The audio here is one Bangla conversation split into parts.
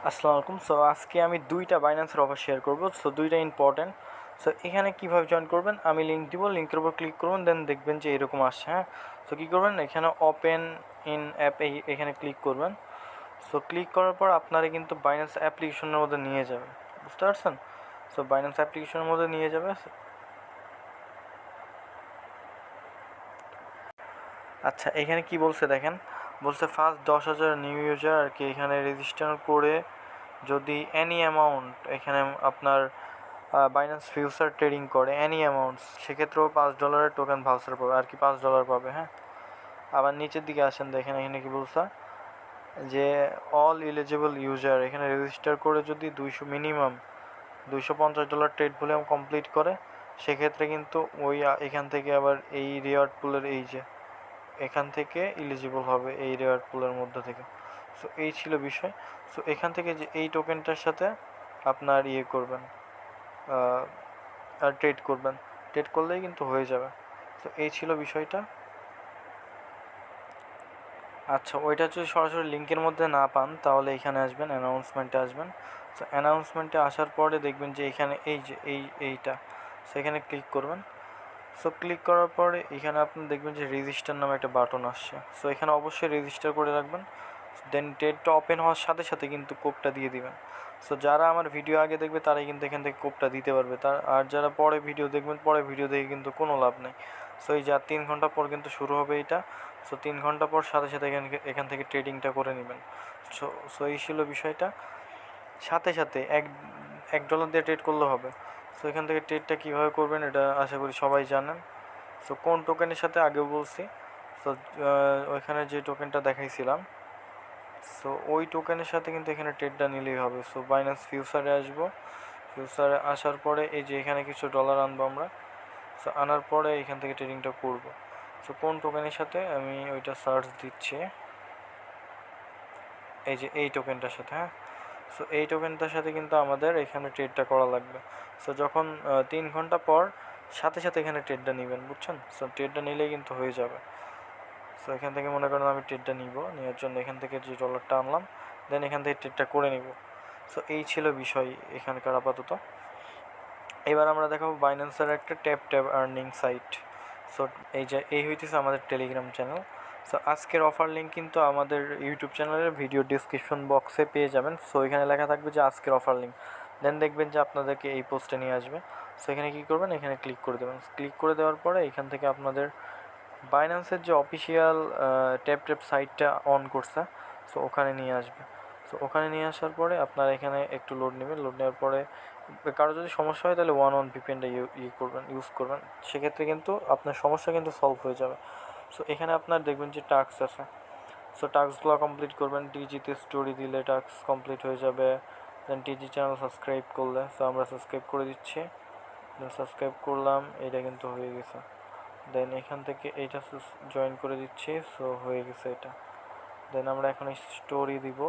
আসসালামু আলাইকুম। সো আজকে আমি দুইটা বাইন্যান্সের অফার শেয়ার করব। সো দুইটা ইম্পর্ট্যান্ট। সো এখানে কীভাবে জয়েন করবেন, আমি লিঙ্ক দিব, লিঙ্কের উপর ক্লিক করবেন, দেন দেখবেন যে এরকম আসছে। হ্যাঁ, সো কী করবেন, এখানে ওপেন ইন অ্যাপ এখানে ক্লিক করবেন। সো ক্লিক করার পর আপনারা কিন্তু বাইন্যান্স অ্যাপ্লিকেশনের মধ্যে নিয়ে যাবে, বুঝতে পারছেন? সো বাইন্যান্স অ্যাপ্লিকেশনের মধ্যে নিয়ে যাবে। আচ্ছা, এখানে কি বলছে দেখেন, বলছে ফার্স্ট 10,000 নিউ ইউজার আর কি এখানে রেজিস্টার করে যদি অ্যানি অ্যামাউন্ট এখানে আপনার বাইন্যান্স ফিউচার ট্রেডিং করে অ্যানি অ্যামাউন্টস, সেক্ষেত্রেও $5 টোকেন ভাউচার পাবে আর কি, $5 পাবে। হ্যাঁ, আবার নিচের দিকে আসেন, দেখেন এখানে কি বলছে যে অল এলিজিবল ইউজার এখানে রেজিস্টার করে যদি মিনিমাম $250 ট্রেড ভলিউম কমপ্লিট করে, সেক্ষেত্রে কিন্তু ওই এখান থেকে আবার এই রিওয়ার্ড পুলের এই যে এখান থেকে এলিজিবল হবে এই রিওয়ার্ড পুলের মধ্যে থেকে। সো এই ছিল বিষয়। সো এখান থেকে যে এই টোকেনটার সাথে আপনার ইয়ে করবেন, আর ট্রেড করবেন, ট্রেড করলেই কিন্তু হয়ে যাবে। তো এই ছিল বিষয়টা। আচ্ছা, ওইটা যদি সরাসরি লিঙ্কের মধ্যে না পান তাহলে এখানে আসবেন, অ্যানাউন্সমেন্টে আসবেন। তো অ্যানাউন্সমেন্টে আসার পরে দেখবেন যে এখানে এই যে এইটা, সেখানে ক্লিক করবেন। সো ক্লিক করার পরে এখানে আপনি দেখবেন যে রেজিস্টার নামে একটা বাটন আসছে। সো এখানে অবশ্যই রেজিস্টার করে রাখবেন। দেন ট্রেডটা ওপেন হওয়ার সাথে সাথে কিন্তু কোডটা দিয়ে দিবেন। সো যারা আমার ভিডিও আগে দেখবে তারাই কিন্তু এখান থেকে কোডটা দিতে পারবে, আর যারা পরে ভিডিও দেখবেন, পরে ভিডিও দেখে কিন্তু কোনো লাভ নেই। সো এই যা 3 ঘন্টা পর কিন্তু শুরু হবে এইটা। সো 3 ঘন্টা পর সাথে সাথে এখান থেকে ট্রেডিংটা করে নেবেন। সো এই ছিল বিষয়টা। সাথে সাথে $1 দিয়ে ট্রেড করলে হবে। সো এখান থেকে ট্রেডটা কীভাবে করবেন এটা আশা করি সবাই জানেন। সো কোন টোকেনের সাথে আগেও বলছি। সো ওইখানে যে টোকেনটা দেখাইছিলাম, সো ওই টোকেনের সাথে কিন্তু এখানে ট্রেডটা নিলেই হবে। সো বাইন্যান্স ফিউচারে আসবো, ফিউচারে আসার পরে এই যে এখানে কিছু ডলার আনবো আমরা। সো আনার পরে এখান থেকে ট্রেডিংটা করব। সো কোন টোকেনের সাথে আমি ওইটা সার্চ দিচ্ছি, এই যে এই টোকেনটার সাথে। হ্যাঁ, সো এই টোকেনটার সাথে কিন্তু আমাদের এখানে ট্রেডটা করা লাগবে। সো যখন 3 ঘন্টা পর সাথে সাথে এখানে ট্রেডটা নেবেন, বুঝছেন? সো ট্রেডটা নিলেই কিন্তু হয়ে যাবে। সো এখান থেকে মনে করেন আমি ট্রেডটা নেওয়ার জন্য এখান থেকে যে ডলারটা আনলাম, দেন এখান থেকে ট্রেডটা করে নিব। সো এই ছিল বিষয় এখানকার আপাতত। এবার আমরা দেখাবো বাইন্যান্সের একটা ট্যাপ আর্নিং সাইট। সো এই হইতেছে আমাদের টেলিগ্রাম চ্যানেল। সো আজকের অফার লিঙ্ক কিন্তু আমাদের ইউটিউব চ্যানেলের ভিডিও ডিসক্রিপশন বক্সে পেয়ে যাবেন। সো এখানে লেখা থাকবে যে আজকের অফার লিঙ্ক, দেন দেখবেন যে আপনাদেরকে এই পোস্টে নিয়ে আসবে। সো এখানে কী করবেন, এখানে ক্লিক করে দেবেন। ক্লিক করে দেওয়ার পরে এখান থেকে আপনাদের বাইন্যান্সের যে অফিসিয়াল ট্যাপ সাইটটা অন করছে, সো ওখানে নিয়ে আসবে। সো ওখানে নিয়ে আসার পরে আপনার এখানে একটু লোড নেবেন। লোড নেওয়ার পরে কারো যদি সমস্যা হয় তাহলে 1 VPN-টা ইউজ করবেন, সেক্ষেত্রে কিন্তু আপনার সমস্যা কিন্তু সলভ হয়ে যাবে। সো এখানে আপনার দেখবেন যে টাস্ক আছে। সো টাস্কগুলো কমপ্লিট করবেন। টিজিতে স্টোরি দিলে টাস্ক কমপ্লিট হয়ে যাবে। দেন টিজি চ্যানেল সাবস্ক্রাইব করলে, সো আমরা সাবস্ক্রাইব করে দিচ্ছি। দেন সাবস্ক্রাইব করলাম, এটা কিন্তু হয়ে গেছে। দেন এখান থেকে এইটা জয়েন করে দিচ্ছি। সো হয়ে গেছে এটা। দেন আমরা এখন স্টোরি দিব।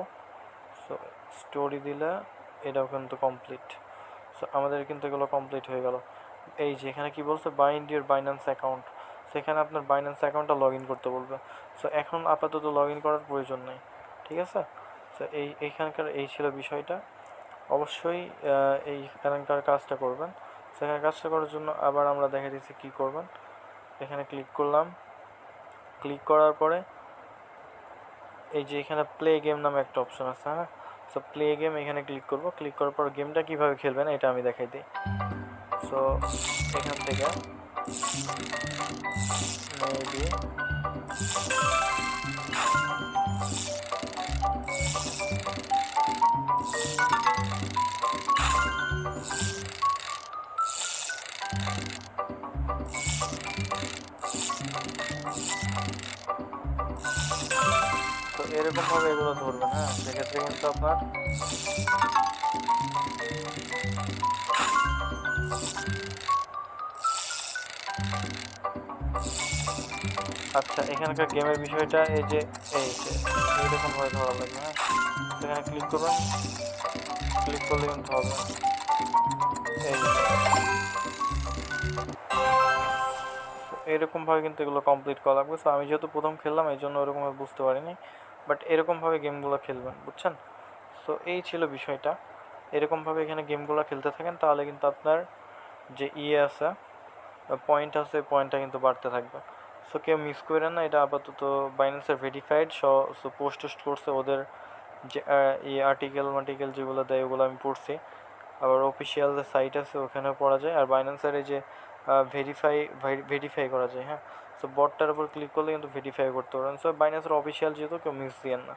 সো স্টোরি দিলে এটাও কিন্তু কমপ্লিট। সো আমাদের কিন্তু এগুলো কমপ্লিট হয়ে গেল। এই যে এখানে কি বলছে, বাইন্ড ইউর বাইন্যান্স অ্যাকাউন্ট। সেখানে আপনার বাইন্যান্স অ্যাকাউন্টটা লগ ইন করতে বলবে। সো এখন আপাতত লগ ইন করার প্রয়োজন নেই, ঠিক আছে? সো এইখানকার এই ছিল বিষয়টা। অবশ্যই এইখানকার কাজটা করবেন। সেখানে কাজটা করার জন্য আবার আমরা দেখা দিচ্ছি কী করবেন। এখানে ক্লিক করলাম। ক্লিক করার পরে এই যে এখানে প্লে গেম নামে একটা অপশন আছে। হ্যাঁ, সো প্লে গেম এখানে ক্লিক করব। ক্লিক করার পর গেমটা কীভাবে খেলবেন এটা আমি দেখাই দিই। সো এখান থেকে মেবি তো এরকমভাবে এগুলো ধরবেন। হ্যাঁ, সেক্ষেত্রে কিন্তু আপনার আচ্ছা, এখানকার গেমের বিষয়টা এই যে এইরকমভাবে ধরা লাগবে। হ্যাঁ, সেখানে ক্লিক করবেন। ক্লিক করলে কিন্তু হবে এই এরকমভাবে কিন্তু এগুলো কমপ্লিট করা লাগবে। সো আমি যেহেতু প্রথম খেললাম এই জন্য ওরকমভাবে বুঝতে পারিনি, বাট এরকমভাবে গেমগুলো খেলবেন, বুঝছেন? সো এই ছিল বিষয়টা। এরকমভাবে এখানে গেমগুলো খেলতে থাকেন, তাহলে কিন্তু আপনার যে আছে পয়েন্ট আছে, পয়েন্টটা কিন্তু বাড়তে থাকবে। সো কেউ মিস করেন না, এটা আপাতত বাইন্যান্সের ভেরিফাইড। সো পোস্ট টোস্ট করছে ওদের যে এই আর্টিকেল যেগুলো দেয় ওগুলো আমি পড়ছি। আবার অফিসিয়াল যে সাইট আছে ওখানেও পড়া যায়। আর বাইন্যান্সের এই যে ভেরিফাই করা যায়, হ্যাঁ। সো বটটার উপর ক্লিক করলে কিন্তু ভেরিফাই করতে পারবেন। সো বাইন্যান্সের অফিসিয়াল যেহেতু কেউ মিস দিয়েন না।